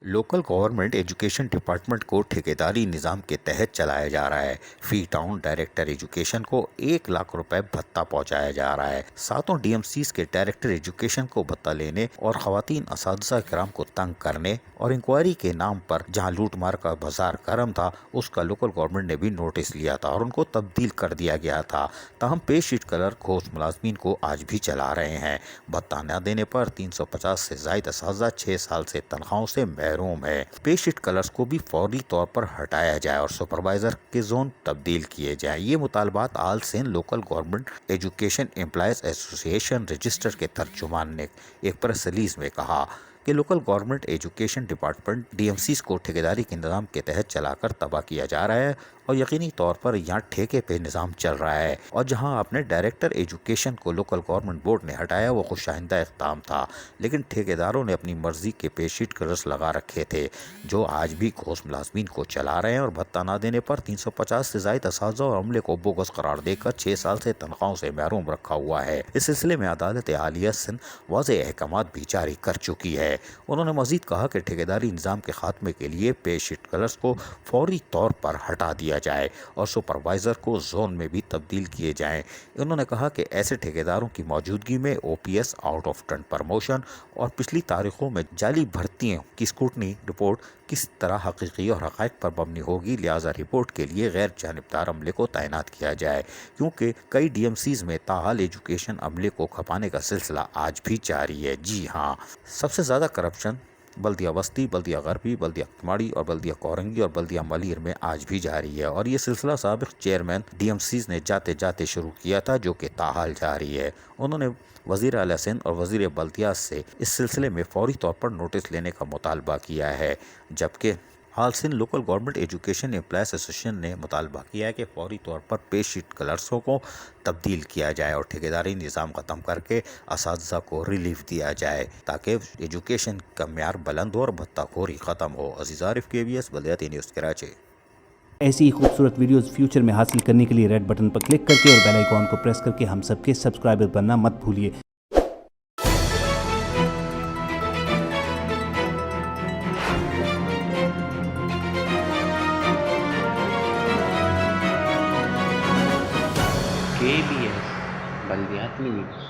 Local government education department को ठेकेदारी निज़ाम के तहत चलाया जा रहा है। फी टाउन डायरेक्टर एजुकेशन को 1 लाख रुपए भत्ता पहुंचाया जा रहा है। सातों डीएमसीज के डायरेक्टर एजुकेशन को भत्ता लेने और खवातीन असातिज़ा किराम को तंग करने और इंक्वायरी के नाम पर जहां लूटमार का बाजार गर्म था, उसका लोकल गवर्नमेंट ने भी नोटिस लिया था और उनको तब्दील कर दिया गया था। ताहम पे शीट कलर घोष मुलाजमीन को आज भी चला रहे हैं। भत्ता न देने पर 350 से ज़ायद असातिज़ा 6 साल से तनख्वाहों से महरूम है। पे शीट कलर्स को भी फौरी तौर पर हटाया जाए और सुपरवाइजर के जोन तब्दील किए जाए। ये मुतालबात all Sindh local government education employees association register के तर्जुमान ने एक प्रेस रिलीज में कहा कि local government education department DMCs को ठेकेदारी के निज़ाम के तहत चलाकर तबाह किया जा रहा है और यकीनी तौर पर यहाँ ठेके पे निज़ाम चल रहा है और जहाँ अपने डायरेक्टर एजुकेशन को लोकल गवर्नमेंट बोर्ड ने हटाया वो खुशाइंदा इक़दाम था, लेकिन ठेकेदारों ने अपनी मर्जी के पे शीट कलर्स लगा रखे थे जो आज भी घोष मुलाजमीन को चला रहे हैं और भत्ता न देने पर 350 से ज़ायद असातिज़ा और अमले को बोगस करार देकर 6 साल से तनख्वाहों से महरूम रखा हुआ है। इस सिलसिले में अदालत आलिया सिंध वाज़ेह अहकामात भी जारी कर चुकी है। उन्होंने मजीद कहा कि ठेकेदारी निज़ाम के खात्मे के लिए पे शीट कलर्स को फौरी तौर पर हटा दिया जाए और सुपरवाइजर को जोन में भी तब्दील किए जाएं। उन्होंने कहा कि ऐसे ठेकेदारों की मौजूदगी में OPS out of turn promotion और पिछली तारीखों में जाली भर्तियों की स्क्रूटनी रिपोर्ट किस तरह हकीकी और हक़ाइक़ पर मबनी होगी, लिहाजा रिपोर्ट के लिए गैर जानिबदार अमले को तैनात किया जाए क्योंकि कई डीएमसीज में ताहाल एजुकेशन अमले को खपाने का सिलसिला आज भी जारी है। जी हाँ, सबसे ज़्यादा करप्शन बल्दिया वस्ती, बल्दिया गरबी, बल्दिया कमाड़ी और बल्दिया कोरंगी और बल्दिया मलिर में आज भी जारी है और ये सिलसिला साबिक चेयरमैन डीएमसीज ने जाते जाते शुरू किया था जो कि ताहाल जारी है। उन्होंने वज़ीर आला सिंध और वज़ीर बल्दिया से इस सिलसिले में फौरी तौर पर नोटिस लेने का मुतालबा किया है, जबकि all Sindh local government education employees association ने मुतालबा किया है कि फौरी तौर पर पे शीट कलर्सों को तब्दील किया जाए और ठेकेदारी निज़ाम ख़त्म करके असातिज़ा को रिलीफ दिया जाए ताकि एजुकेशन का म्यार बुलंद हो और भत्ताखोरी ख़त्म हो। अज़ीज़ आरिफ, KBS बल्दियाती न्यूज़ कराची। ऐसी ही खूबसूरत वीडियोस फ्यूचर में हासिल करने के लिए रेड बटन पर क्लिक करके और बेल आइकॉन को प्रेस करके हम सबके सब्सक्राइबर बनना मत भूलिए। KBS बल्दियाती न्यूज़।